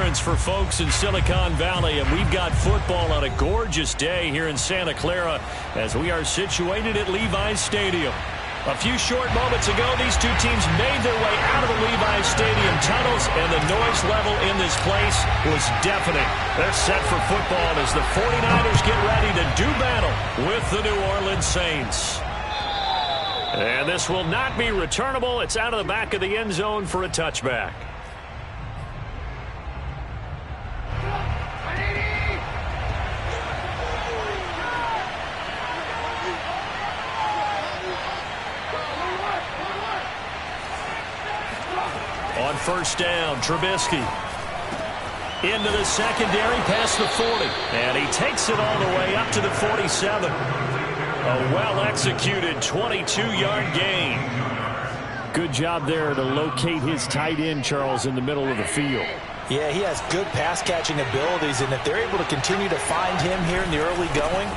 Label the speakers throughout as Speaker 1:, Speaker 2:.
Speaker 1: appearance for folks in Silicon Valley, and we've got football on a gorgeous day here in Santa Clara as we are situated at Levi's Stadium. A few short moments ago, these two teams made their way out of the Levi's Stadium tunnels, and the noise level in this place was deafening. They're set for football as the 49ers get ready to do battle with the New Orleans Saints. And this will not be returnable. It's out of the back of the end zone for a touchback. On first down, Trubisky into the secondary past the 40. And he takes it all the way up to the 47. A well-executed 22-yard gain. Good job there to locate his tight end, Charles, in the middle of the field.
Speaker 2: Yeah, he has good pass-catching abilities, and if they're able to continue to find him here in the early going,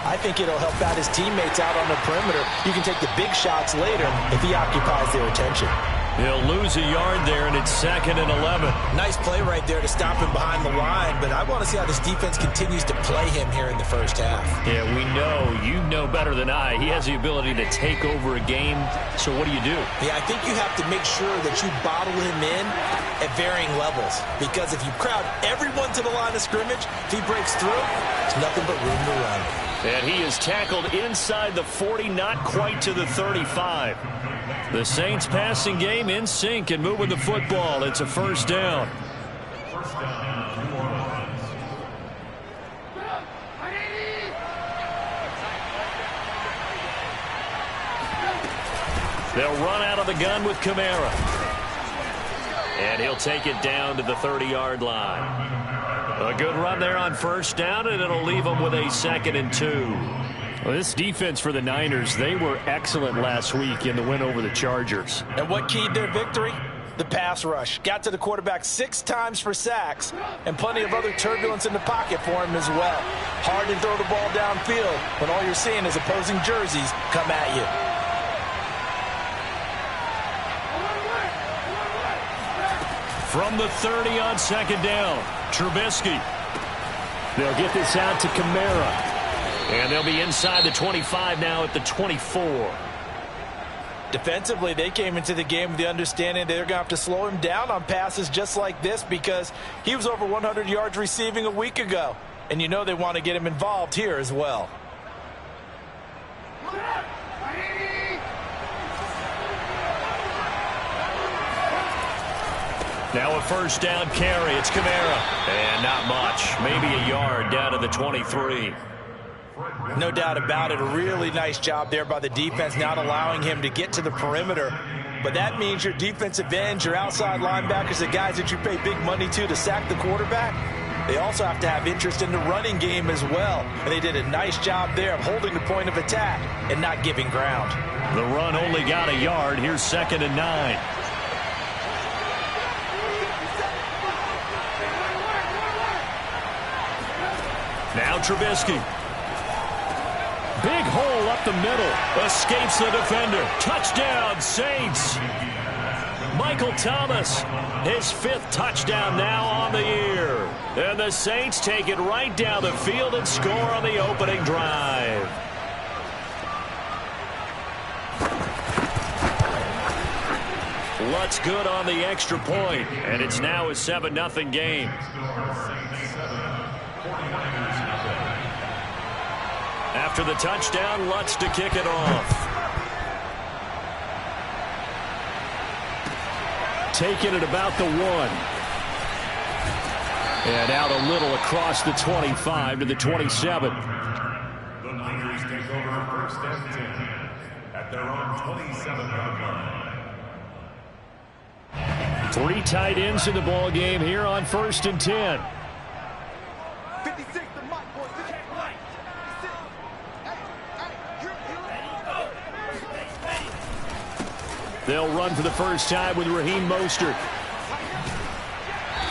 Speaker 2: I think it'll help out his teammates out on the perimeter. You can take the big shots later if he occupies their attention.
Speaker 1: He'll lose a yard there, and it's 2nd and 11.
Speaker 2: Nice play right there to stop him behind the line, but I want to see how this defense continues to play him here in the first half.
Speaker 1: Yeah, we know. You know better than I. He has the ability to take over a game, so what do?
Speaker 2: Yeah, I think you have to make sure that you bottle him in at varying levels, because if you crowd everyone to the line of scrimmage, if he breaks through, there's nothing but room to run.
Speaker 1: And he is tackled inside the 40, not quite to the 35. The Saints passing game in sync and moving the football. It's a first down. They'll run out of the gun with Kamara. And he'll take it down to the 30-yard line. A good run there on first down, and it'll leave them with a 2nd and 2. Well, this defense for the Niners, they were excellent last week in the win over the Chargers.
Speaker 2: And what keyed their victory? The pass rush. Got to the quarterback 6 times for sacks, and plenty of other turbulence in the pocket for him as well. Hard to throw the ball downfield when all you're seeing is opposing jerseys come at you.
Speaker 1: From the 30 on 2nd down, Trubisky. They'll get this out to Kamara. And they'll be inside the 25 now at the 24.
Speaker 2: Defensively, they came into the game with the understanding they're going to have to slow him down on passes just like this because he was over 100 yards receiving a week ago. And you know they want to get him involved here as well.
Speaker 1: Now a first down carry. It's Kamara. And not much. Maybe a yard down to the 23.
Speaker 2: No doubt about it. A really nice job there by the defense, not allowing him to get to the perimeter. But that means your defensive ends, your outside linebackers, the guys that you pay big money to sack the quarterback, they also have to have interest in the running game as well. And they did a nice job there of holding the point of attack and not giving ground.
Speaker 1: The run only got a yard. Here's 2nd and 9. Now Trubisky. Big hole up the middle. Escapes the defender. Touchdown, Saints. Michael Thomas, his 5th touchdown now on the year. And the Saints take it right down the field and score on the opening drive. Lutz good on the extra point, and it's now a 7-0 game. After the touchdown, Lutz to kick it off. Taking it about the 1. And out a little across the 25 to the 27.
Speaker 3: The Niners take over first and 10 at their own 27-yard line.
Speaker 1: 3 tight ends in the ball game here on 1st and 10. They'll run for the first time with Raheem Mostert.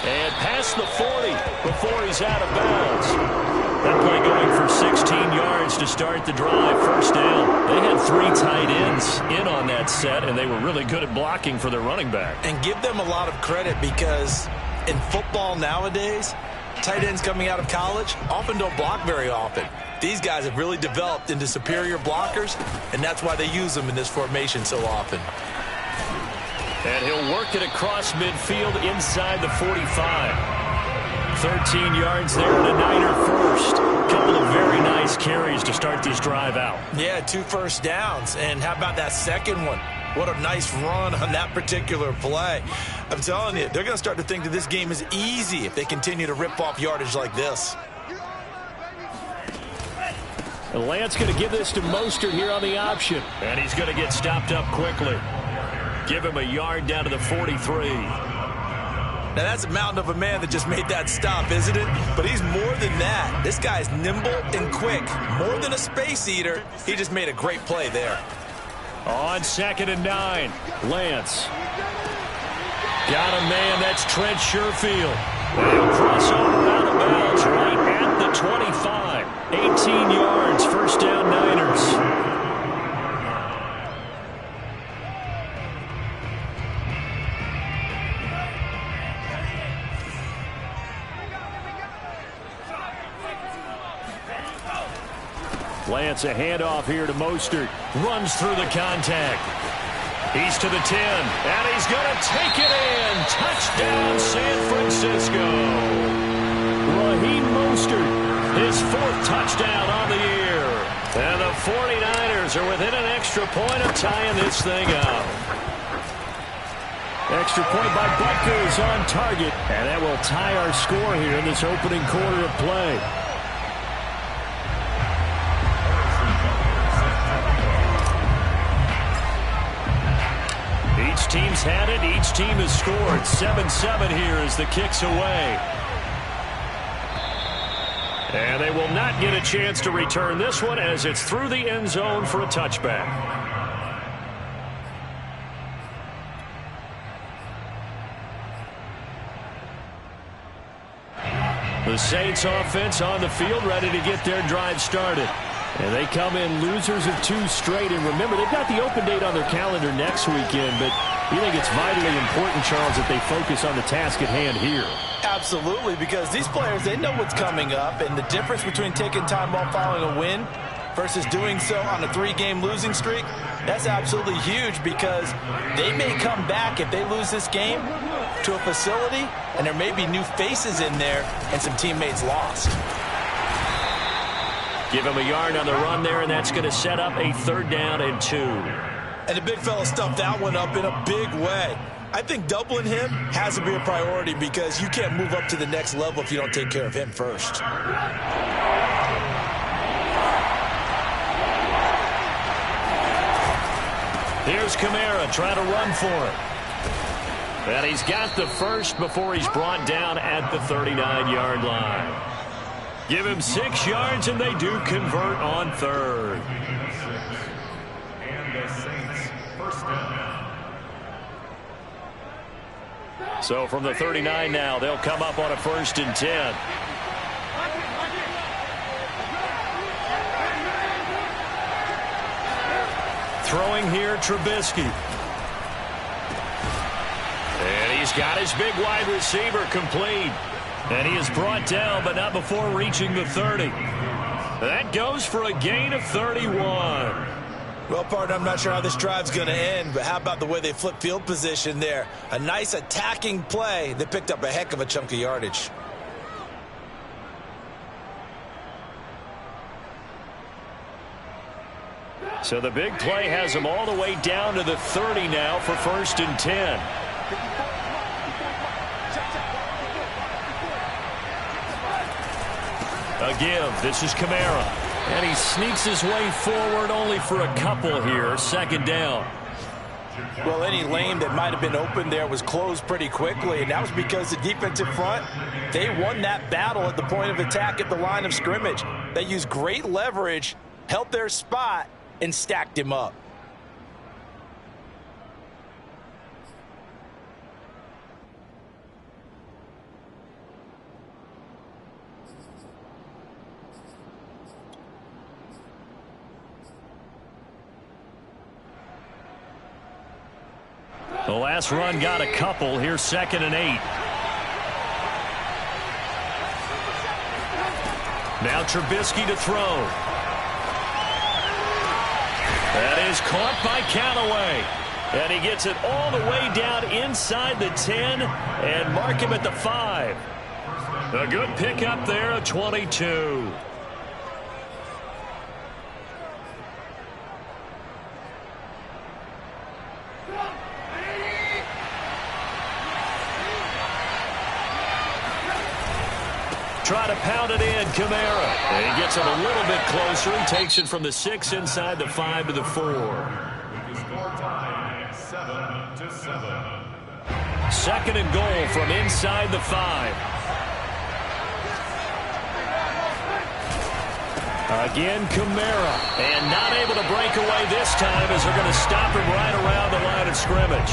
Speaker 1: And past the 40 before he's out of bounds. That play going for 16 yards to start the drive. First down. They had 3 tight ends in on that set, and they were really good at blocking for their running back.
Speaker 2: And give them a lot of credit because in football nowadays, tight ends coming out of college often don't block very often. These guys have really developed into superior blockers, and that's why they use them in this formation so often.
Speaker 1: And he'll work it across midfield inside the 45. 13 yards there and a Niner first. Couple of very nice carries to start this drive out.
Speaker 2: Yeah, 2 first downs. And how about that second one? What a nice run on that particular play. I'm telling you, they're going to start to think that this game is easy if they continue to rip off yardage like this.
Speaker 1: And Lance going to give this to Mostert here on the option. And he's going to get stopped up quickly. Give him a yard down to the 43.
Speaker 2: Now, that's a mountain of a man that just made that stop, isn't it? But he's more than that. This guy's nimble and quick. More than a space eater. He just made a great play there.
Speaker 1: On 2nd and 9, Lance. Got a man, that's Trent Sherfield. They'll cross over out of bounds right at the 25. 18 yards, first down Niners. Lance, a handoff here to Mostert. Runs through the contact. He's to the 10, and he's going to take it in. Touchdown, San Francisco. Raheem Mostert, his 4th touchdown on the year. And the 49ers are within an extra point of tying this thing up. Extra point by Butker is on target, and that will tie our score here in this opening quarter of play. Each team's had it. Each team has scored. 7-7 here as the kick's away. And they will not get a chance to return this one as it's through the end zone for a touchback. The Saints offense on the field ready to get their drive started. And they come in losers of 2 straight. And remember, they've got the open date on their calendar next weekend. But you think it's vitally important, Charles, that they focus on the task at hand here.
Speaker 2: Absolutely, because these players, they know what's coming up. And the difference between taking time off following a win versus doing so on a 3-game losing streak, that's absolutely huge because they may come back if they lose this game to a facility, and there may be new faces in there and some teammates lost.
Speaker 1: Give him a yard on the run there, and that's going to set up a 3rd down and 2.
Speaker 2: And the big fella stuffed that one up in a big way. I think doubling him has to be a priority because you can't move up to the next level if you don't take care of him first.
Speaker 1: Here's Kamara trying to run for it. And he's got the first before he's brought down at the 39-yard line. Give him 6 yards, and they do convert on 3rd.
Speaker 3: And the Saints first down.
Speaker 1: So from the 39 now, they'll come up on a 1st and 10. Throwing here, Trubisky. And he's got his big wide receiver complete. And he is brought down, but not before reaching the 30. That goes for a gain of 31.
Speaker 2: Well, partner, I'm not sure how this drive's going to end, but how about the way they flip field position there? A nice attacking play. They picked up a heck of a chunk of yardage.
Speaker 1: So the big play has them all the way down to the 30 now for 1st and 10. A give. This is Kamara. And he sneaks his way forward only for a couple here. 2nd down.
Speaker 2: Well, any lane that might have been open there was closed pretty quickly, and that was because the defensive front, they won that battle at the point of attack at the line of scrimmage. They used great leverage, held their spot, and stacked him up.
Speaker 1: The last run got a couple. Here's 2nd and 8. Now Trubisky to throw. That is caught by Callaway. And he gets it all the way down inside the 10 and mark him at the 5. A good pickup there, a 22. Try to pound it in, Kamara. And he gets it a little bit closer. He takes it from the 6 inside the 5 to the 4. Second and goal from inside the 5. Again, Kamara. And not able to break away this time as they're going to stop him right around the line of scrimmage.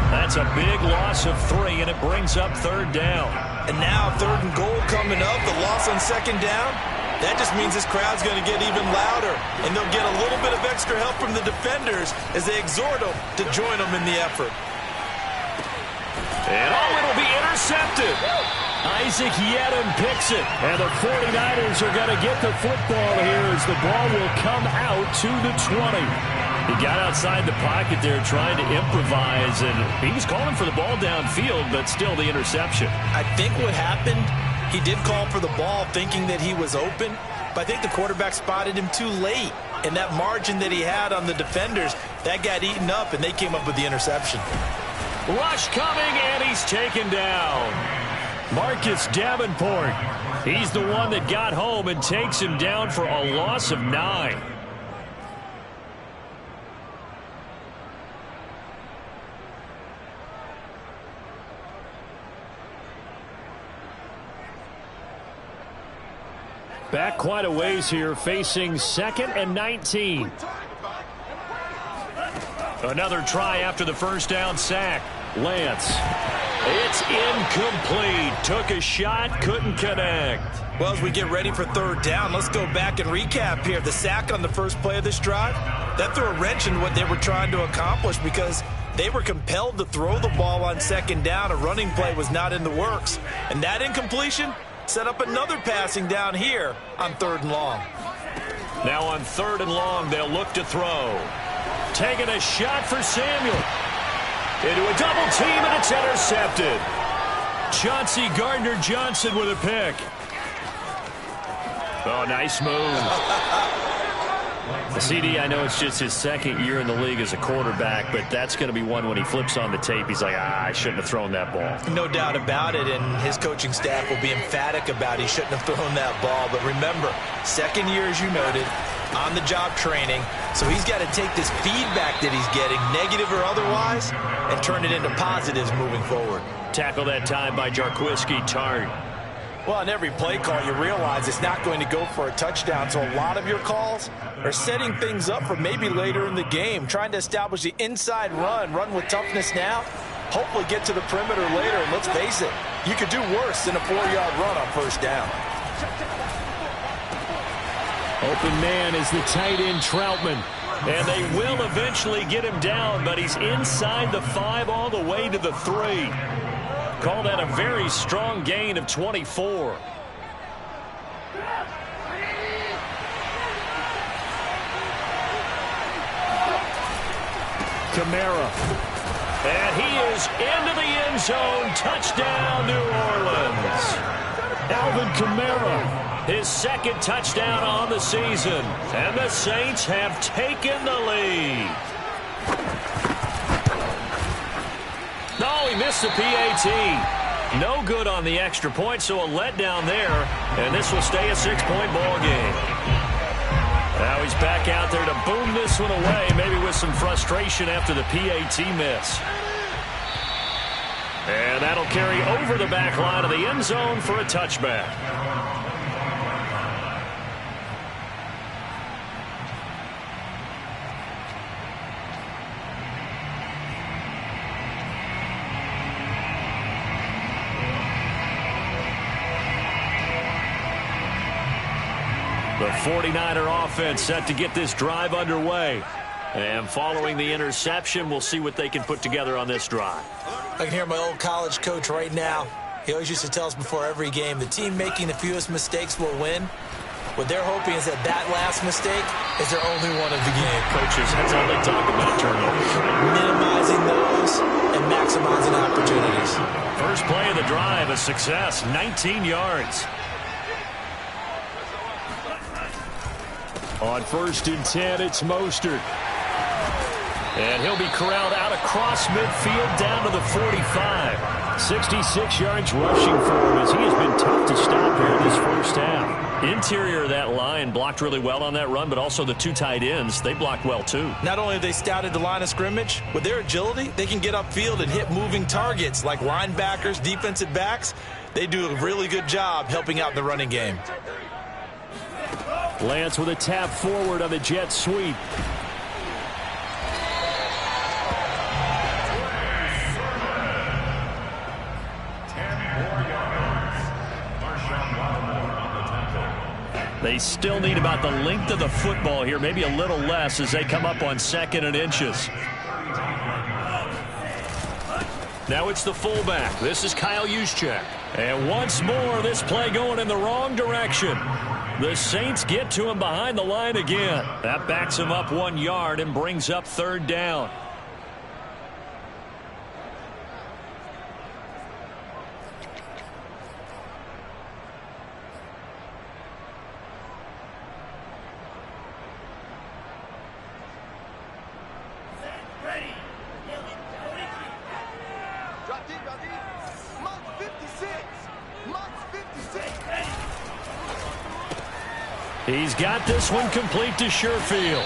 Speaker 1: That's a big loss of 3, and it brings up third down.
Speaker 2: And now third and goal coming up, the loss on second down. That just means this crowd's going to get even louder, and they'll get a little bit of extra help from the defenders as they exhort them to join them in the effort.
Speaker 1: And it'll be intercepted. Isaac Yedem picks it, and the 49ers are going to get the football here as the ball will come out to the 20. He got outside the pocket there trying to improvise, and he was calling for the ball downfield, but still the interception.
Speaker 2: I think what happened, he did call for the ball thinking that he was open, but I think the quarterback spotted him too late. And that margin that he had on the defenders, that got eaten up, and they came up with the interception.
Speaker 1: Rush coming, and he's taken down. Marcus Davenport. He's the one that got home and takes him down for a loss of 9. Back quite a ways here, facing 2nd and 19. Another try after the first down sack. Lance. It's incomplete. Took a shot, couldn't connect.
Speaker 2: Well, as we get ready for third down, let's go back and recap here. The sack on the first play of this drive, that threw a wrench in what they were trying to accomplish because they were compelled to throw the ball on second down. A running play was not in the works. And that incompletion set up another passing down here on third and long.
Speaker 1: Now on third and long, they'll look to throw. Taking a shot for Samuel. Into a double team, and it's intercepted. Chauncey Gardner-Johnson with a pick. Oh, nice move. The CD, I know it's just his second year in the league as a quarterback, but that's going to be one when he flips on the tape. He's like, I shouldn't have thrown that ball.
Speaker 2: No doubt about it, and his coaching staff will be emphatic about he shouldn't have thrown that ball. But remember, second year, as you noted, on-the-job training, so he's got to take this feedback that he's getting, negative or otherwise, and turn it into positives moving forward.
Speaker 1: Tackle that time by Jarquiski Tart.
Speaker 2: Well, on every play call, you realize it's not going to go for a touchdown, so a lot of your calls are setting things up for maybe later in the game, trying to establish the inside run with toughness now, hopefully get to the perimeter later, and let's face it, you could do worse than a 4-yard run on first down.
Speaker 1: Open man is the tight end Troutman. And they will eventually get him down, but he's inside the 5 all the way to the 3. Call that a very strong gain of 24. Kamara. And he is into the end zone. Touchdown, New Orleans. Alvin Kamara. His second touchdown on the season. And the Saints have taken the lead. No, he missed the PAT. No good on the extra point, so a letdown there. And this will stay a 6-point ball game. Now he's back out there to boom this one away, maybe with some frustration after the PAT miss. And that'll carry over the back line of the end zone for a touchback. The 49er offense set to get this drive underway. And following the interception, we'll see what they can put together on this drive.
Speaker 2: I can hear my old college coach right now. He always used to tell us before every game, the team making the fewest mistakes will win. What they're hoping is that last mistake is their only one of the game.
Speaker 1: Coaches, that's all they talk about, turnovers.
Speaker 2: Minimizing those and maximizing opportunities.
Speaker 1: First play of the drive, a success, 19 yards. On 1st and 10, it's Mostert. And he'll be corralled out across midfield down to the 45. 66 yards rushing for him as he has been tough to stop here in this first half. Interior of that line blocked really well on that run, but also the 2 tight ends, they blocked well too.
Speaker 2: Not only have they scouted the line of scrimmage, with their agility, they can get upfield and hit moving targets like linebackers, defensive backs. They do a really good job helping out the running game.
Speaker 1: Lance with a tap forward on the jet sweep. They still need about the length of the football here, maybe a little less as they come up on 2nd and inches. Now it's the fullback. This is Kyle Juszczyk. And once more, this play going in the wrong direction. The Saints get to him behind the line again. That backs him up 1 yard and brings up 3rd down. He's got this one complete to Sherfield.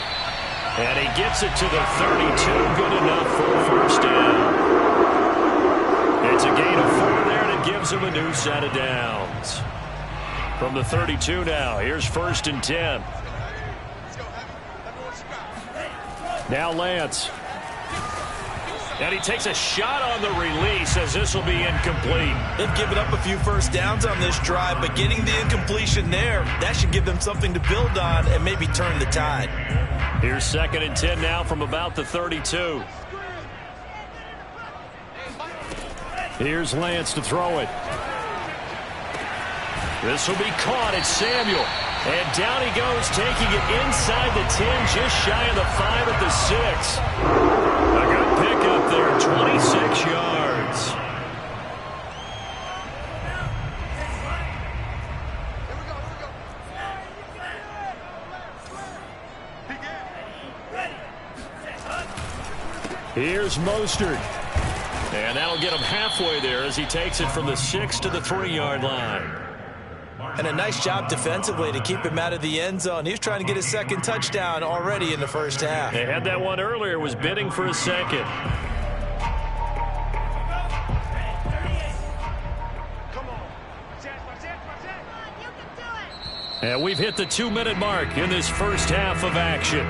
Speaker 1: And he gets it to the 32. Good enough for a 1st down. It's a gain of 4 there, and it gives him a new set of downs. From the 32 now, here's 1st and 10. Now Lance. And he takes a shot on the release as this will be incomplete.
Speaker 2: They've given up a few 1st downs on this drive, but getting the incompletion there, that should give them something to build on and maybe turn the tide.
Speaker 1: Here's 2nd and 10 now from about the 32. Here's Lance to throw it. This will be caught. It's Samuel. And down he goes, taking it inside the 10, just shy of the 5 at the 6. A good pickup there, 26 yards. Here's Mostert. And that'll get him halfway there as he takes it from the 6 to the 3-yard line.
Speaker 2: And a nice job defensively to keep him out of the end zone. He was trying to get his 2nd touchdown already in the first half.
Speaker 1: They had that one earlier, was bidding for a 2nd. And we've hit the 2-minute mark in this first half of action.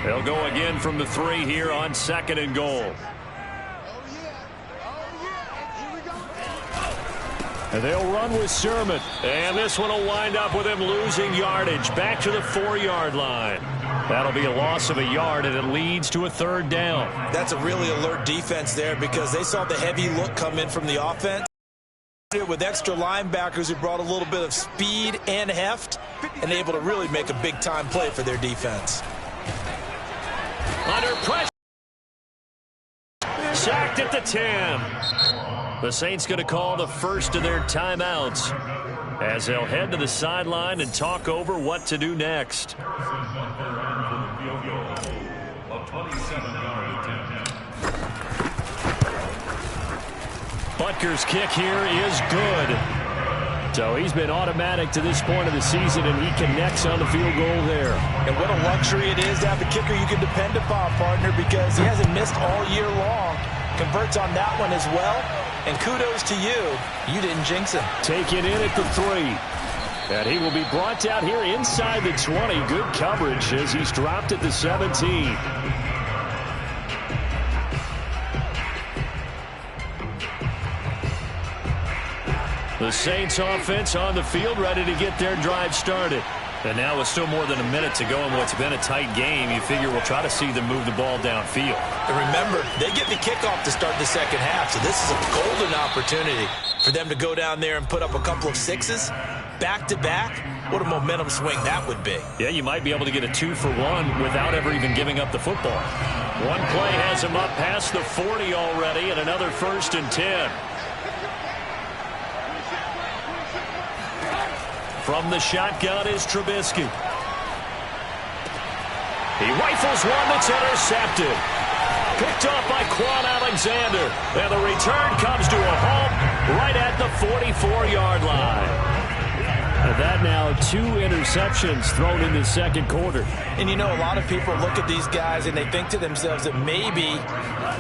Speaker 1: They'll go again from the 3 here on 2nd and goal. And they'll run with Sermon. And this one will wind up with him losing yardage. Back to the 4-yard line. That'll be a loss of a yard, and it leads to a 3rd down.
Speaker 2: That's a really alert defense there because they saw the heavy look come in from the offense. With extra linebackers who brought a little bit of speed and heft and able to really make a big-time play for their defense.
Speaker 1: Under pressure. Sacked at the 10. The Saints going to call the first of their timeouts as they'll head to the sideline and talk over what to do next. Butker's kick here is good. So he's been automatic to this point of the season, and he connects on the field goal there.
Speaker 2: And what a luxury it is to have a kicker you can depend upon, partner, because he hasn't missed all year long. Converts on that one as well. And kudos to you. You didn't jinx him.
Speaker 1: Taken in at the 3. And he will be brought down here inside the 20. Good coverage as he's dropped at the 17. The Saints offense on the field, ready to get their drive started. And now with still more than a minute to go in what's been a tight game, you figure we'll try to see them move the ball downfield.
Speaker 2: And remember, they get the kickoff to start the second half, so this is a golden opportunity for them to go down there and put up a couple of sixes back-to-back. What a momentum swing that would be.
Speaker 1: Yeah, you might be able to get a 2-for-1 without ever even giving up the football. One play has him up past the 40 already, and another 1st and 10. From the shotgun is Trubisky. He rifles one that's intercepted. Picked off by Quan Alexander. And the return comes to a halt right at the 44-yard line. And that now 2 interceptions thrown in the second quarter.
Speaker 2: And you know, a lot of people look at these guys and they think to themselves that maybe,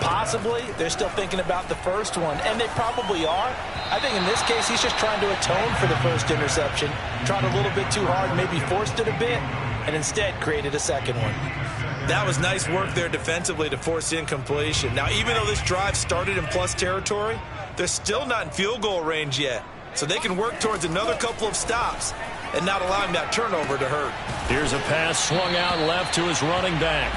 Speaker 2: possibly, they're still thinking about the first one. And they probably are. I think in this case, he's just trying to atone for the first interception. Tried a little bit too hard, maybe forced it a bit, and instead created a second one. That was nice work there defensively to force incompletion. Now, even though this drive started in plus territory, they're still not in field goal range yet. So they can work towards another couple of stops and not allowing that turnover to hurt.
Speaker 1: Here's a pass swung out left to his running back.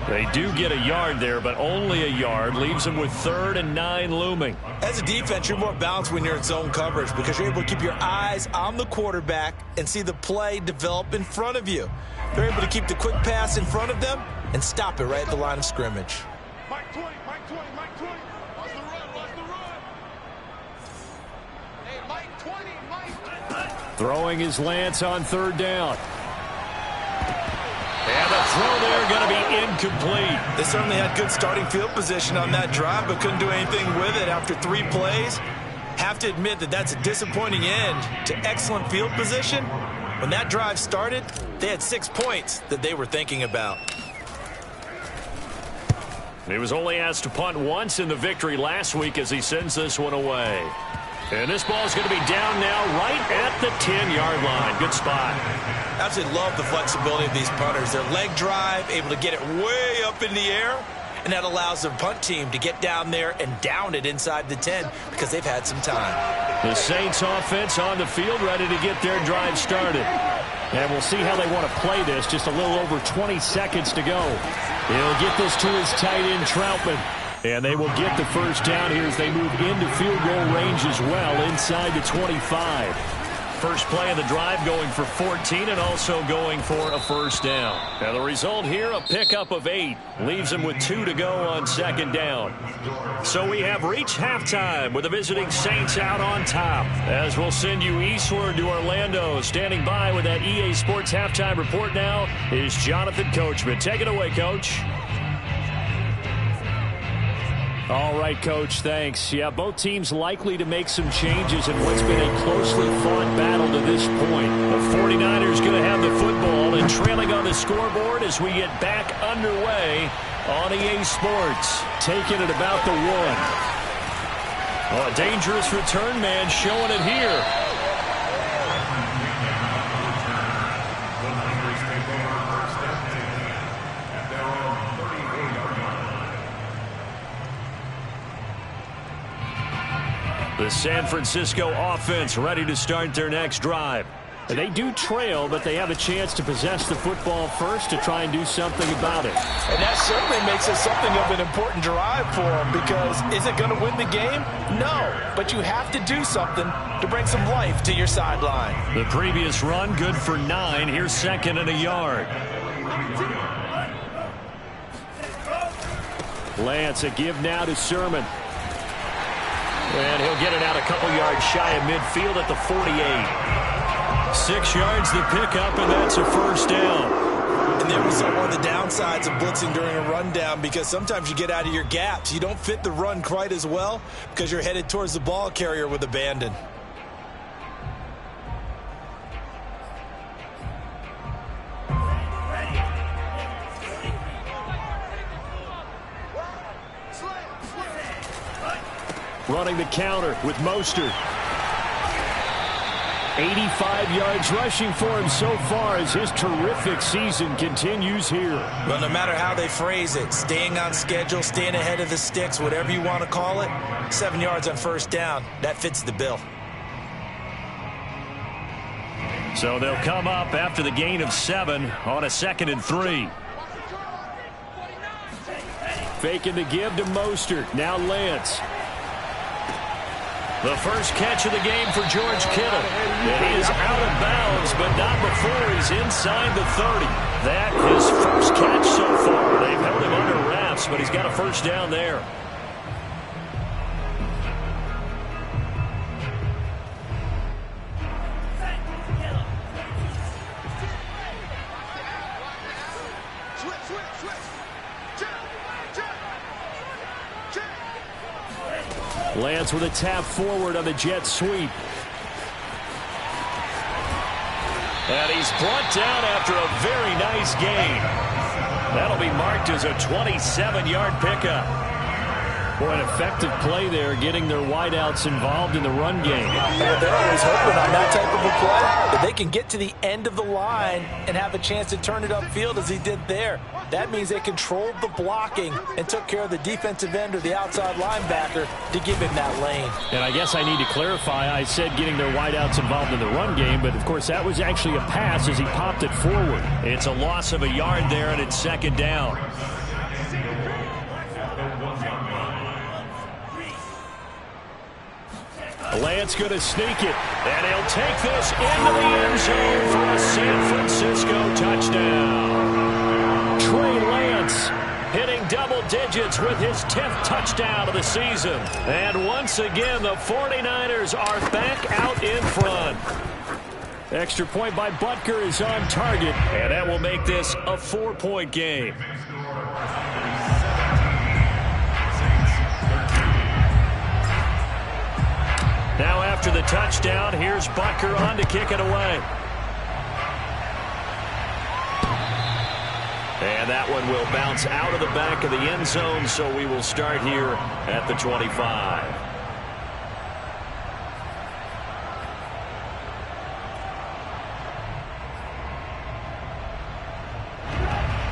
Speaker 1: They do get a yard there, but only a yard. Leaves them with 3rd and 9 looming.
Speaker 2: As a defense, you're more balanced when you're in zone coverage because you're able to keep your eyes on the quarterback and see the play develop in front of you. They're able to keep the quick pass in front of them and stop it right at the line of scrimmage.
Speaker 3: Mike 20, Mike 20, Mike 20. Watch the run, watch the run. Hey, Mike 20, Mike.
Speaker 1: Throwing is Lance on 3rd down. And the throw there going to be incomplete.
Speaker 2: They certainly had good starting field position on that drive, but couldn't do anything with it after 3 plays. Have to admit that that's a disappointing end to excellent field position. When that drive started, they had 6 points that they were thinking about.
Speaker 1: He was only asked to punt once in the victory last week as he sends this one away. And this ball is going to be down now right at the 10-yard line. Good spot.
Speaker 2: Absolutely love the flexibility of these punters. Their leg drive, able to get it way up in the air, and that allows the punt team to get down there and down it inside the 10 because they've had some time.
Speaker 1: The Saints offense on the field ready to get their drive started. And we'll see how they want to play this. Just a little over 20 seconds to go. He'll get this to his tight end, Troutman. And they will get the first down here as they move into field goal range as well inside the 25. First play of the drive going for 14 and also going for a first down. Now the result here, a pickup of 8. Leaves them with 2 to go on 2nd down. So we have reached halftime with the visiting Saints out on top. As we'll send you eastward to Orlando. Standing by with that EA Sports halftime report now is Jonathan Coachman. Take it away, Coach. All right, Coach, thanks. Yeah, both teams likely to make some changes in what's been a closely fought battle to this point. The 49ers going to have the football and trailing on the scoreboard as we get back underway on EA Sports. Taking it about the 1. Oh, a dangerous return man showing it here. The San Francisco offense ready to start their next drive. They do trail, but they have a chance to possess the football first to try and do something about it.
Speaker 2: And that certainly makes it something of an important drive for them because is it going to win the game? No, but you have to do something to bring some life to your sideline.
Speaker 1: The previous run good for 9. Here's 2nd and a yard. Lance, a give now to Sermon. And he'll get it out a couple yards shy of midfield at the 48. 6 yards the pickup, and that's a first down.
Speaker 2: And there was one of the downsides of blitzing during a rundown because sometimes you get out of your gaps. You don't fit the run quite as well because you're headed towards the ball carrier with abandon.
Speaker 1: Running the counter with Mostert. 85 yards rushing for him so far as his terrific season continues here.
Speaker 2: Well, no matter how they phrase it, staying on schedule, staying ahead of the sticks, whatever you want to call it, 7 yards on first down, that fits the bill.
Speaker 1: So they'll come up after the gain of 7 on a 2nd and 3. Faking the give to Mostert. Now Lance. The first catch of the game for George Kittle. And he is out of bounds, but not before he's inside the 30. That his first catch so far. They've held him under wraps, but he's got a first down there. Lance with a tap forward on the jet sweep. And he's brought down after a very nice gain. That'll be marked as a 27-yard pickup. Boy, an effective play there, getting their wideouts involved in the run game.
Speaker 2: They're always hoping on that type of a play that they can get to the end of the line and have a chance to turn it upfield as he did there. That means they controlled the blocking and took care of the defensive end or the outside linebacker to give him that lane.
Speaker 1: And I guess I need to clarify, I said getting their wideouts involved in the run game, but of course that was actually a pass as he popped it forward. It's a loss of a yard there, and it's 2nd down. Lance going to sneak it, and he'll take this into the end zone for a San Francisco touchdown. Trey Lance hitting double digits with his 10th touchdown of the season. And once again, the 49ers are back out in front. Extra point by Butker is on target, and that will make this a 4-point game. Now after the touchdown, here's Butker on to kick it away. And that one will bounce out of the back of the end zone, so we will start here at the 25.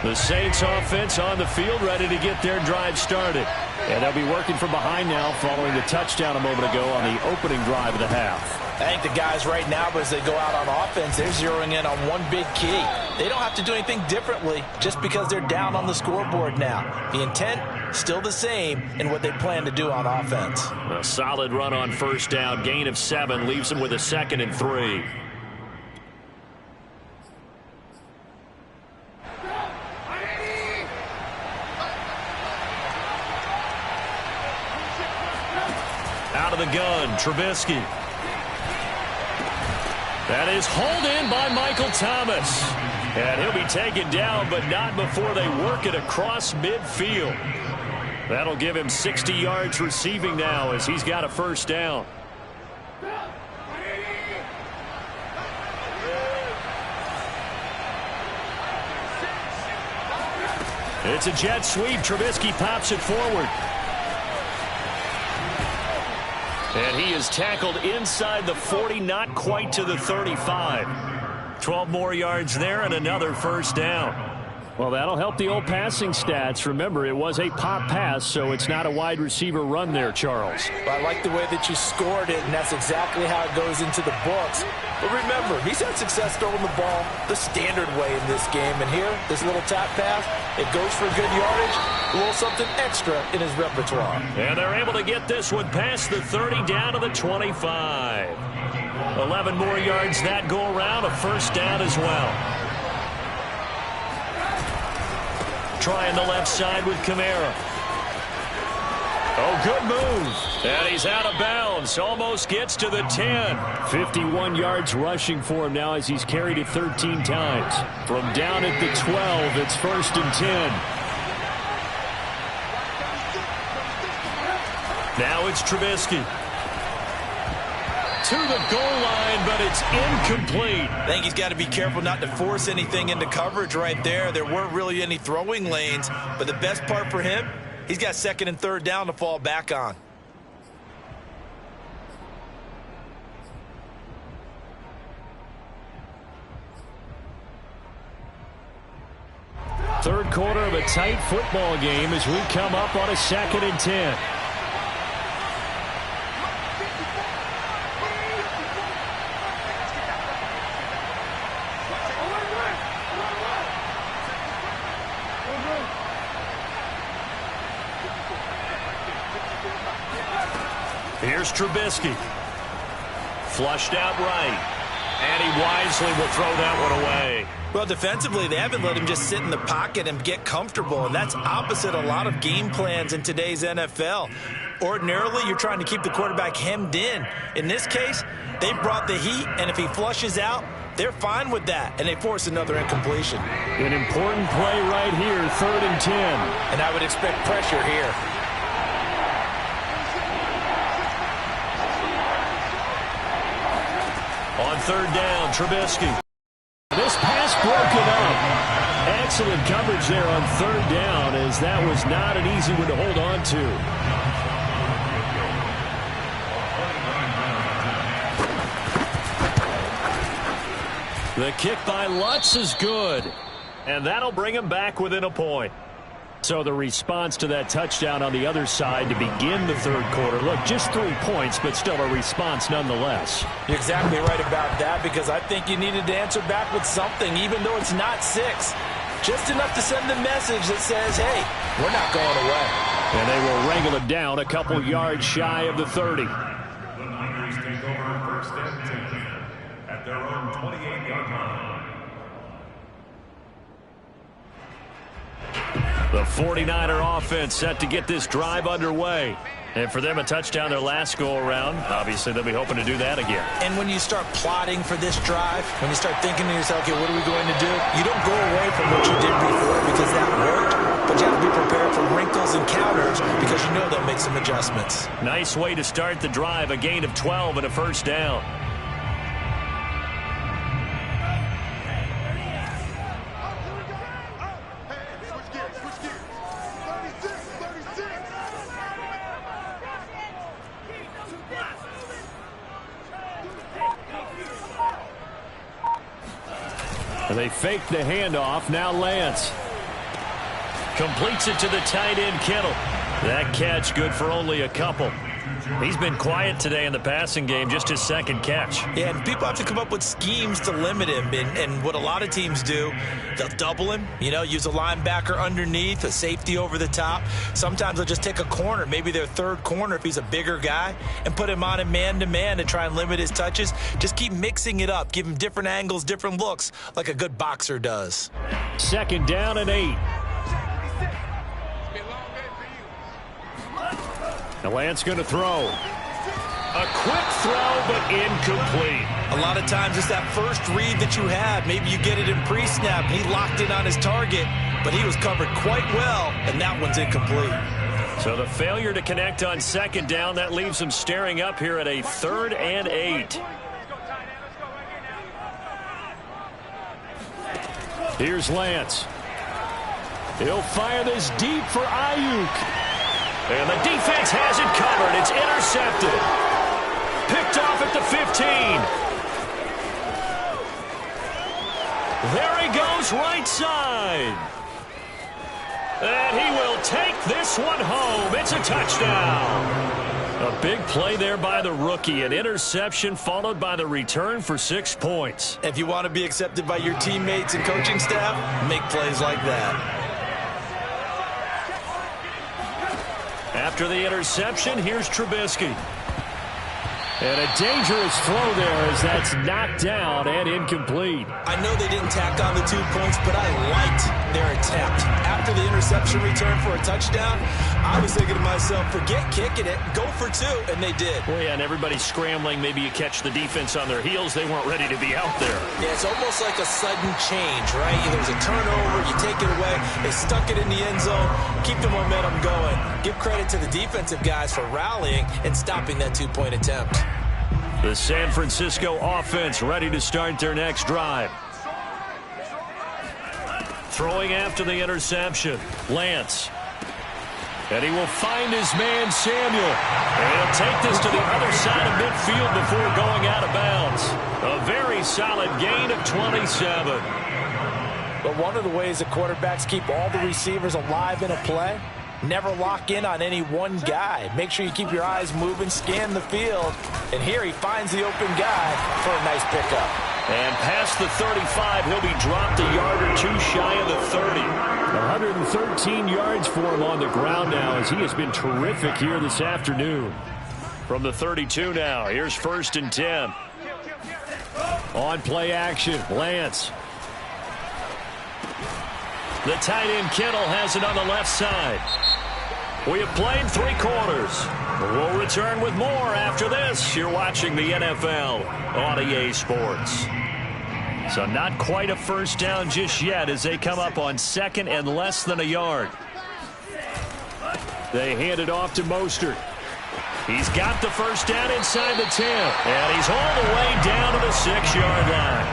Speaker 1: The Saints offense on the field, ready to get their drive started. And they'll be working from behind now following the touchdown a moment ago on the opening drive of the half.
Speaker 2: I think the guys right now, as they go out on offense, they're zeroing in on one big key. They don't have to do anything differently just because they're down on the scoreboard now. The intent, still the same in what they plan to do on offense.
Speaker 1: A solid run on first down. Gain of 7 leaves them with a 2nd and 3. Out of the gun, Trubisky. That is hauled in by Michael Thomas. And he'll be taken down, but not before they work it across midfield. That'll give him 60 yards receiving now as he's got a first down. It's a jet sweep. Trubisky pops it forward. And he is tackled inside the 40, not quite to the 35. 12 more yards there and another first down. Well, that'll help the old passing stats. Remember, it was a pop pass, so it's not a wide receiver run there, Charles.
Speaker 2: Well, I like the way that you scored it, and that's exactly how it goes into the books. But remember, he's had success throwing the ball the standard way in this game. And here, this little tap pass, it goes for good yardage, a little something extra in his repertoire.
Speaker 1: And they're able to get this one past the 30 down to the 25. 11 more yards that go around, a first down as well. Trying the left side with Kamara. Oh, good move. And he's out of bounds. Almost gets to the 10. 51 yards rushing for him now as he's carried it 13 times. From down at the 12, it's 1st and 10. Now it's Trubisky. To the goal line, but it's incomplete.
Speaker 2: I think he's got to be careful not to force anything into coverage right there. There weren't really any throwing lanes, but the best part for him, he's got 2nd and 3rd down to fall back on.
Speaker 1: Third quarter of a tight football game as we come up on a 2nd and 10. Here's Trubisky. Flushed out right. And he wisely will throw that one away.
Speaker 2: Well, defensively, they haven't let him just sit in the pocket and get comfortable, and that's opposite a lot of game plans in today's NFL. Ordinarily, you're trying to keep the quarterback hemmed in. In this case, they brought the heat, and if he flushes out, they're fine with that, and they force another incompletion.
Speaker 1: An important play right here, 3rd and 10.
Speaker 2: And I would expect pressure here.
Speaker 1: On 3rd down, Trubisky. This pass broken up. Excellent coverage there on 3rd down, as that was not an easy one to hold on to. The kick by Lutz is good, and that'll bring him back within a point. So the response to that touchdown on the other side to begin the 3rd quarter. Look, just 3 points, but still a response nonetheless.
Speaker 2: You're exactly right about that, because I think you needed to answer back with something, even though it's not 6. Just enough to send the message that says, hey, we're not going away.
Speaker 1: And they will wrangle it down a couple yards shy of the 30.
Speaker 3: The Niners take over 1st and 10 at their own 28-yard line.
Speaker 1: The 49er offense set to get this drive underway. And for them, a touchdown their last go-around. Obviously, they'll be hoping to do that again.
Speaker 2: And when you start plotting for this drive, when you start thinking to yourself, okay, what are we going to do? You don't go away from what you did before because that worked. But you have to be prepared for wrinkles and counters because you know they'll make some adjustments.
Speaker 1: Nice way to start the drive. A gain of 12 and a 1st down. They fake the handoff. Now Lance completes it to the tight end, Kittle. That catch good for only a couple. He's been quiet today in the passing game, just his 2nd catch.
Speaker 2: Yeah, and people have to come up with schemes to limit him. And what a lot of teams do, they'll double him, use a linebacker underneath, a safety over the top. Sometimes they'll just take a corner, maybe their 3rd corner if he's a bigger guy, and put him on a man-to-man to try and limit his touches. Just keep mixing it up. Give him different angles, different looks, like a good boxer does.
Speaker 1: 2nd down and 8. Now Lance going to throw. A quick throw, but incomplete.
Speaker 2: A lot of times it's that first read that you have. Maybe you get it in pre-snap. He locked in on his target, but he was covered quite well, and that one's incomplete.
Speaker 1: So the failure to connect on 2nd down, that leaves him staring up here at a 3rd and 8. Here's Lance. He'll fire this deep for Ayuk. And the defense has it covered. It's intercepted. Picked off at the 15. There he goes, right side. And he will take this one home. It's a touchdown. A big play there by the rookie. An interception followed by the return for 6 points.
Speaker 2: If you want to be accepted by your teammates and coaching staff, make plays like that.
Speaker 1: After the interception, here's Trubisky. And a dangerous throw there as that's knocked down and incomplete.
Speaker 2: I know they didn't tack on the 2 points, but I liked their attempt. After the interception return for a touchdown, I was thinking to myself, forget kicking it, go for 2, and they did.
Speaker 1: Well, yeah, and everybody's scrambling. Maybe you catch the defense on their heels. They weren't ready to be out there.
Speaker 2: Yeah, it's almost like a sudden change, right? There's a turnover, you take it away, they stuck it in the end zone, keep the momentum going. Give credit to the defensive guys for rallying and stopping that 2-point attempt.
Speaker 1: The San Francisco offense ready to start their next drive. Throwing after the interception, Lance. And he will find his man, Samuel. And he'll take this to the other side of midfield before going out of bounds. A very solid gain of 27.
Speaker 2: But one of the ways that quarterbacks keep all the receivers alive in a play, never lock in on any one guy. Make sure you keep your eyes moving, scan the field. And here he finds the open guy for a nice pickup.
Speaker 1: And past the 35, he'll be dropped a yard or 2 shy of the 30. 113 yards for him on the ground now as he has been terrific here this afternoon. From the 32 now, here's 1st and 10. On play action, Lance. The tight end Kittle has it on the left side. We have played 3 quarters. We'll return with more after this. You're watching the NFL on EA Sports. So not quite a first down just yet as they come up on 2nd and less than a yard. They hand it off to Mostert. He's got the first down inside the 10. And he's all the way down to the 6-yard line.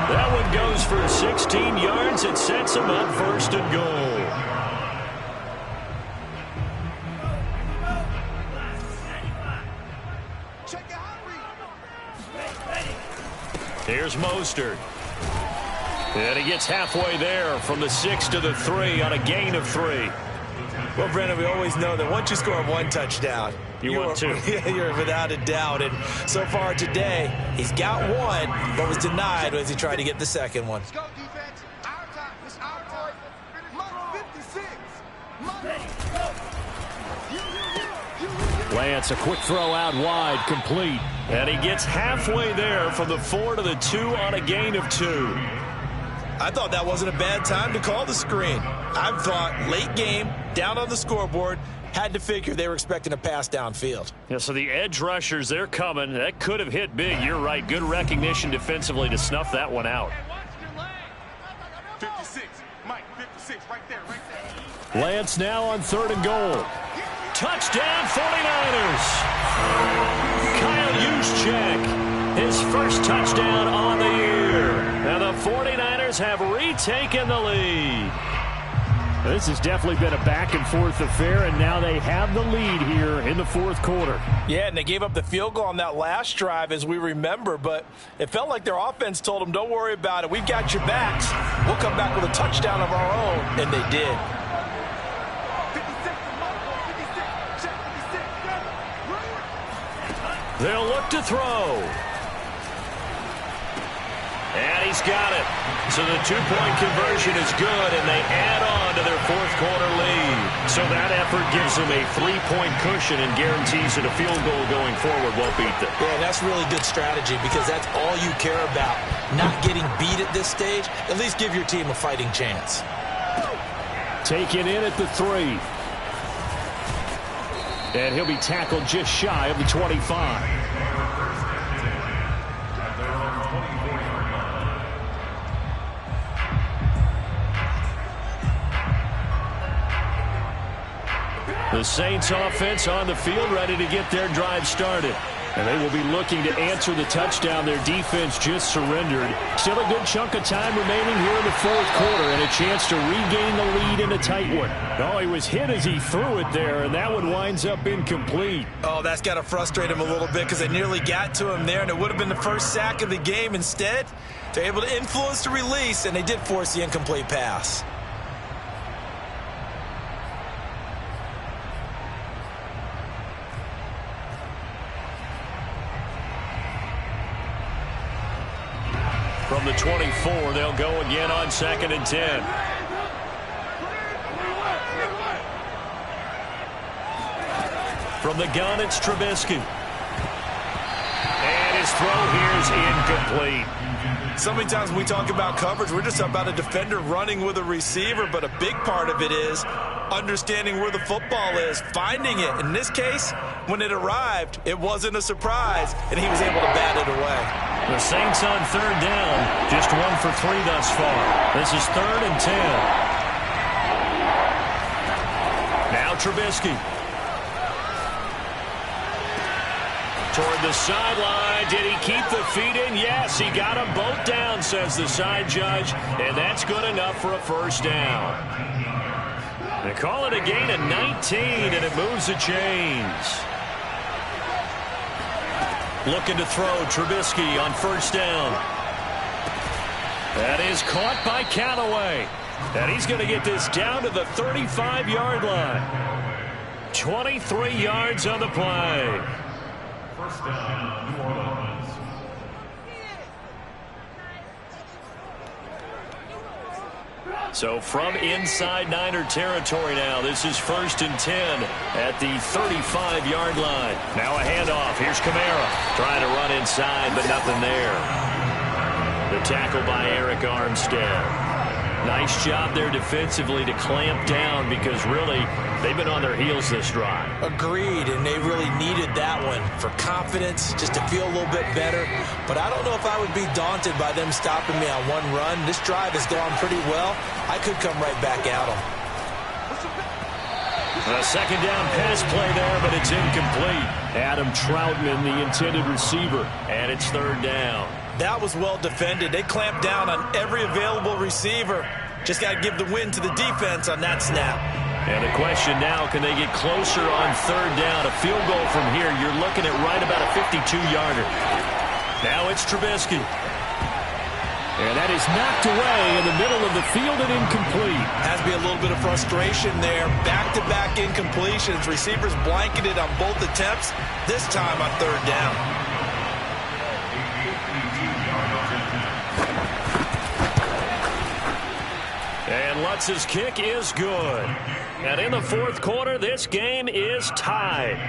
Speaker 1: That one goes for 16 yards. It sets him up 1st and goal. Here's Mostert. And he gets halfway there from the 6 to the 3 on a gain of 3.
Speaker 2: Well, Brennan, we always know that once you score 1 touchdown,
Speaker 1: you want 2.
Speaker 2: You're without a doubt. And so far today, he's got 1, but was denied as he tried to get the 2nd one.
Speaker 4: Let's go, defense. Our time. It's our time. Mark 56.
Speaker 1: Lance, a quick throw out wide, complete. And he gets halfway there from the 4 to the 2 on a gain of 2.
Speaker 2: I thought that wasn't a bad time to call the screen. I thought late game, down on the scoreboard, had to figure they were expecting a pass downfield.
Speaker 1: Yeah, so the edge rushers, they're coming. That could have hit big. You're right. Good recognition defensively to snuff that one out.
Speaker 4: 56. Mike, 56. Right there.
Speaker 1: Lance now on 3rd and goal. Touchdown 49ers. Kyle Juszczyk, his first touchdown on the year. And the 49ers have retaken the lead. This has definitely been a back-and-forth affair, and now they have the lead here in the 4th quarter.
Speaker 2: Yeah, and they gave up the field goal on that last drive, as we remember, but it felt like their offense told them, don't worry about it. We've got your backs. We'll come back with a touchdown of our own, and they did.
Speaker 1: They'll look to throw. And he's got it. So the 2-point conversion is good, and they add on to their 4th quarter lead. So that effort gives them a 3-point cushion and guarantees that a field goal going forward won't beat them.
Speaker 2: Yeah, that's really good strategy because that's all you care about. Not getting beat at this stage, at least give your team a fighting chance.
Speaker 1: Taken in at the 3. And he'll be tackled just shy of the 25. The Saints offense on the field ready to get their drive started. And they will be looking to answer the touchdown their defense just surrendered. Still a good chunk of time remaining here in the 4th quarter and a chance to regain the lead in a tight one. Oh, he was hit as he threw it there, and that one winds up incomplete.
Speaker 2: Oh, that's got to frustrate him a little bit because they nearly got to him there, and it would have been the first sack of the game. Instead, they're able to influence the release, and they did force the incomplete pass.
Speaker 1: From the 24, they'll go again on 2nd and 10. From the gun, it's Trubisky. And his throw here is incomplete.
Speaker 2: So many times when we talk about coverage, we're just about a defender running with a receiver, but a big part of it is understanding where the football is, finding it. In this case, when it arrived, it wasn't a surprise, and he was able to bat it away.
Speaker 1: The Saints on 3rd down, just 1 for 3 thus far. This is 3rd and 10. Now Trubisky. Toward the sideline. Did he keep the feet in? Yes, he got them both down, says the side judge, and that's good enough for a first down. They call it a gain of 19, and it moves the chains. Looking to throw, Trubisky on 1st down. That is caught by Callaway. And he's going to get this down to the 35-yard line. 23 yards on the play.
Speaker 3: First down, New Orleans.
Speaker 1: So from inside Niner territory now, this is 1st and 10 at the 35-yard line. Now a handoff Here's Kamara trying to run inside, but nothing there. The tackle by Eric Armstead. Nice job there defensively to clamp down because really they've been on their heels this drive.
Speaker 2: Agreed, and they really needed that one for confidence, just to feel a little bit better. But I don't know if I would be daunted by them stopping me on one run. This drive has gone pretty well. I could come right back at them.
Speaker 1: A second down pass play there, but it's incomplete. Adam Troutman, the intended receiver, and it's third down.
Speaker 2: That was well defended. They clamped down on every available receiver. Just got to give the win to the defense on that snap.
Speaker 1: And the question now, can they get closer on third down? A field goal from here, you're looking at right about a 52-yarder. Now it's Trubisky. And that is knocked away in the middle of the field and incomplete.
Speaker 2: Has to be a little bit of frustration there. Back-to-back incompletions. Receivers blanketed on both attempts, this time on third down.
Speaker 1: And Lutz's kick is good. And in the fourth quarter, this game is tied.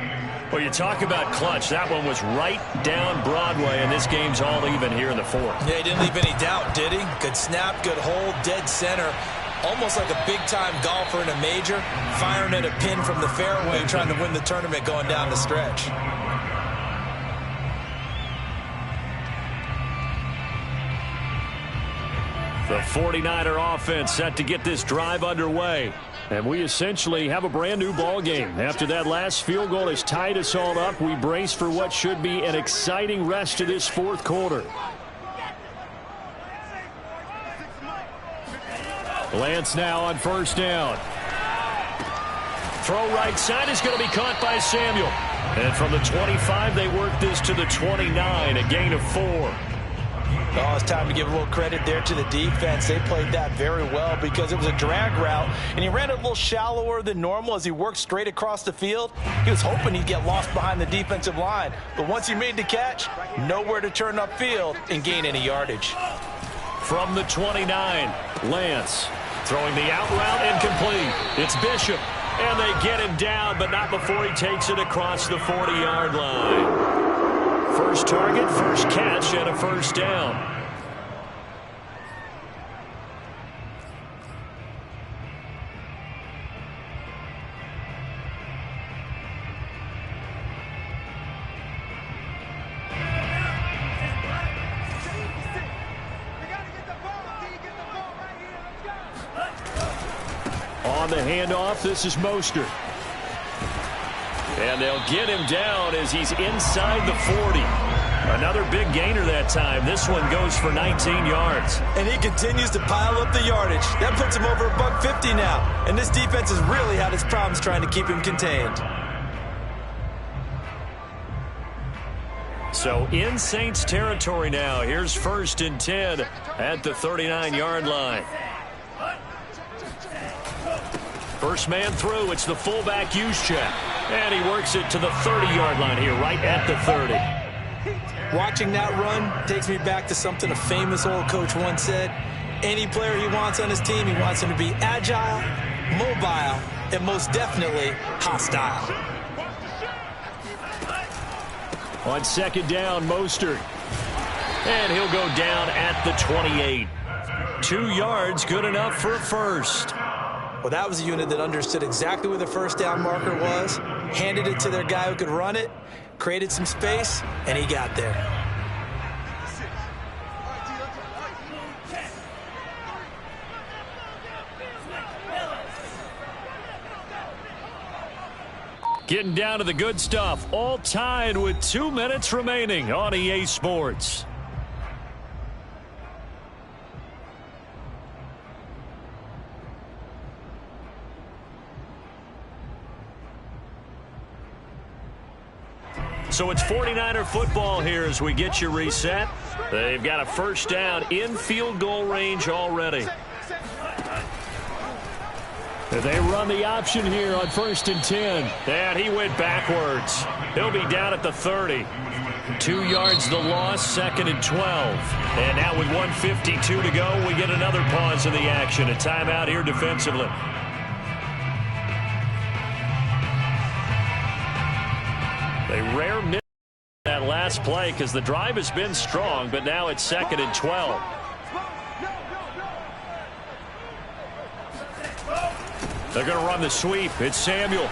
Speaker 1: Well, you talk about clutch. That one was right down Broadway, and this game's all even here in the fourth.
Speaker 2: Yeah, he didn't leave any doubt, did he? Good snap, good hold, dead center. Almost like a big-time golfer in a major, firing at a pin from the fairway, trying to win the tournament going down the stretch.
Speaker 1: The 49er offense set to get this drive underway. And we essentially have a brand-new ball game. After that last field goal has tied us all up, we brace for what should be an exciting rest to this fourth quarter. Lance now on first down. Throw right side is going to be caught by Samuel. And from the 25, they work this to the 29, a gain of 4.
Speaker 2: Oh, it's time to give a little credit there to the defense. They played that very well because it was a drag route, and he ran it a little shallower than normal as he worked straight across the field. He was hoping he'd get lost behind the defensive line, but once he made the catch, nowhere to turn upfield and gain any yardage.
Speaker 1: From the 29, Lance throwing the out route incomplete. It's Bishop, and they get him down, but not before he takes it across the 40-yard line. First target, first catch, and a first down. On the handoff, this is Mostert. And they'll get him down as he's inside the 40. Another big gainer that time. This one goes for 19 yards.
Speaker 2: And he continues to pile up the yardage. That puts him over $150 now. And this defense has really had its problems trying to keep him contained.
Speaker 1: So in Saints territory now. Here's first and 10 at the 39-yard line. First man through, it's the fullback Juszczyk. And he works it to the 30-yard line here, right at the 30.
Speaker 2: Watching that run takes me back to something a famous old coach once said. Any player he wants on his team, he wants him to be agile, mobile, and most definitely hostile.
Speaker 1: On second down, Mostert. And he'll go down at the 28. 2 yards, good enough for a first.
Speaker 2: Well, that was a unit that understood exactly where the first down marker was, handed it to their guy who could run it, created some space, and he got there.
Speaker 1: Getting down to the good stuff, all tied with 2 minutes remaining on EA Sports. So it's 49er football here as we get you reset. They've got a first down in field goal range already. They run the option here on first and 10. And he went backwards. He'll be down at the 30. 2 yards the loss, second and 12. And now with 1:52 to go, we get another pause in the action. A timeout here defensively. A rare miss. last play because the drive has been strong, but now it's 2nd and 12. They're going to run the sweep. It's Samuel.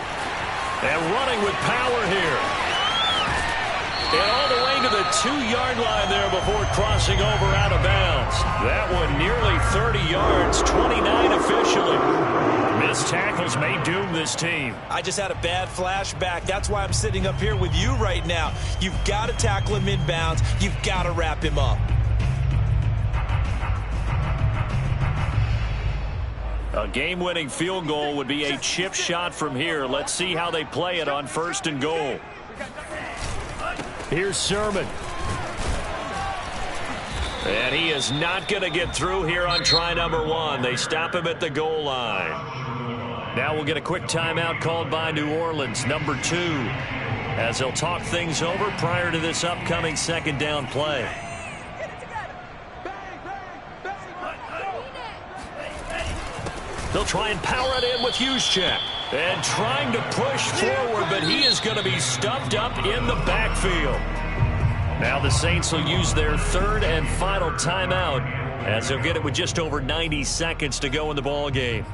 Speaker 1: And running with power here. And all the way to the 2-yard line there before crossing over out of bounds. That one nearly 30 yards, 29 officially. Missed tackles may doom this team.
Speaker 2: I just had a bad flashback. That's why I'm sitting up here with you right now. You've got to tackle him inbounds. You've got to wrap him up.
Speaker 1: A game-winning field goal would be a chip shot from here. Let's see how they play it on 1st and goal. Here's Sermon. And he is not going to get through here on try number 1. They stop him at the goal line. Now we'll get a quick timeout called by New Orleans, number 2, as they'll talk things over prior to this upcoming 2nd down play. They'll try and power it in with Juszczyk. And trying to push forward, but he is going to be stuffed up in the backfield. Now the Saints will use their 3rd and final timeout as they'll get it with just over 90 seconds to go in the ball game.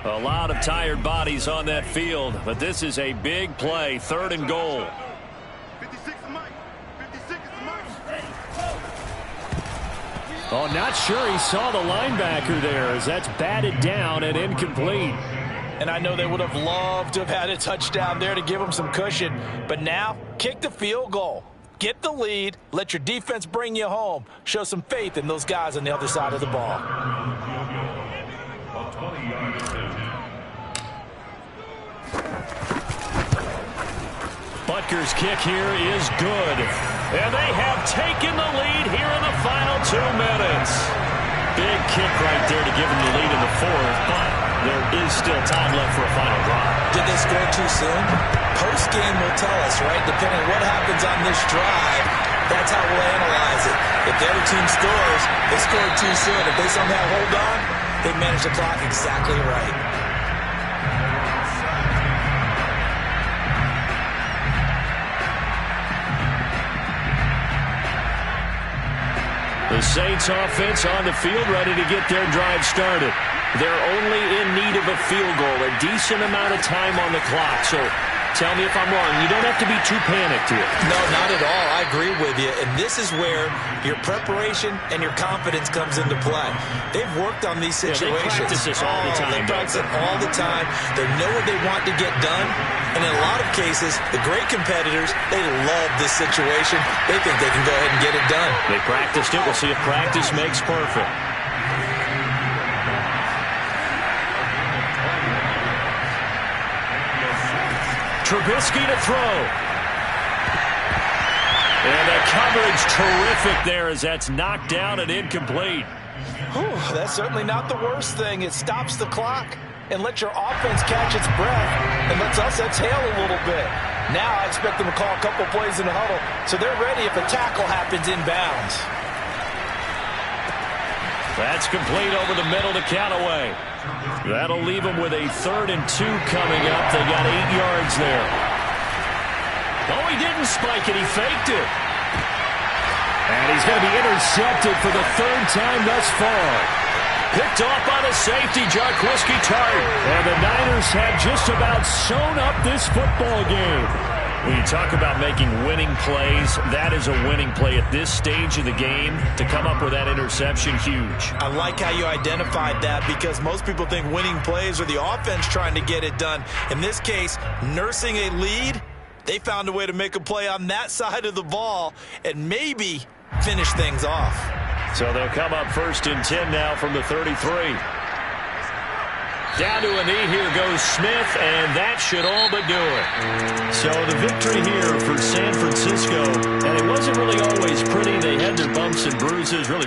Speaker 1: A lot of tired bodies on that field, but this is a big play, 3rd and goal.
Speaker 4: 56 is Mike. 56 is Mike.
Speaker 1: Oh, not sure he saw the linebacker there as that's batted down and incomplete.
Speaker 2: And I know they would have loved to have had a touchdown there to give them some cushion. But now, kick the field goal. Get the lead. Let your defense bring you home. Show some faith in those guys on the other side of the ball.
Speaker 1: Butker's kick here is good. And they have taken the lead here in the final 2 minutes. Big kick right there to give them the lead in the 4th, but there is still time left for a final drive.
Speaker 2: Did they score too soon? Post-game will tell us, right? Depending on what happens on this drive, that's how we'll analyze it. If the other team scores, they scored too soon. If they somehow hold on, they manage the clock exactly right.
Speaker 1: The Saints offense on the field ready to get their drive started. They're only in need of a field goal, a decent amount of time on the clock. So tell me if I'm wrong. You don't have to be too panicked here.
Speaker 2: No, not at all. I agree with you. And this is where your preparation and your confidence comes into play. They've worked on these situations.
Speaker 1: Yeah, they practice this all the time.
Speaker 2: They practice it all the time. They know what they want to get done. And in a lot of cases, the great competitors, they love this situation. They think they can go ahead and get it done.
Speaker 1: They practiced it. We'll see if practice makes perfect. Trubisky to throw. And the coverage terrific there as that's knocked down and incomplete.
Speaker 2: Whew, that's certainly not the worst thing. It stops the clock and lets your offense catch its breath and lets us exhale a little bit. Now I expect them to call a couple plays in the huddle so they're ready if a tackle happens inbounds.
Speaker 1: That's complete over the middle to Callaway. That'll leave them with a 3rd and 2 coming up. They got 8 yards there. Oh, he didn't spike it. He faked it. And he's going to be intercepted for the 3rd time thus far. Picked off by the safety, Jarquiski Tart. And the Niners have just about sewn up this football game. When you talk about making winning plays, that is a winning play at this stage of the game. To come up with that interception, huge.
Speaker 2: I like how you identified that because most people think winning plays are the offense trying to get it done. In this case, nursing a lead, they found a way to make a play on that side of the ball and maybe finish things off.
Speaker 1: So they'll come up 1st and 10 now from the 33. Down to a knee, here goes Smith, and that should all but do it. So the victory here for San Francisco, and it wasn't really always pretty. They had their bumps and bruises, really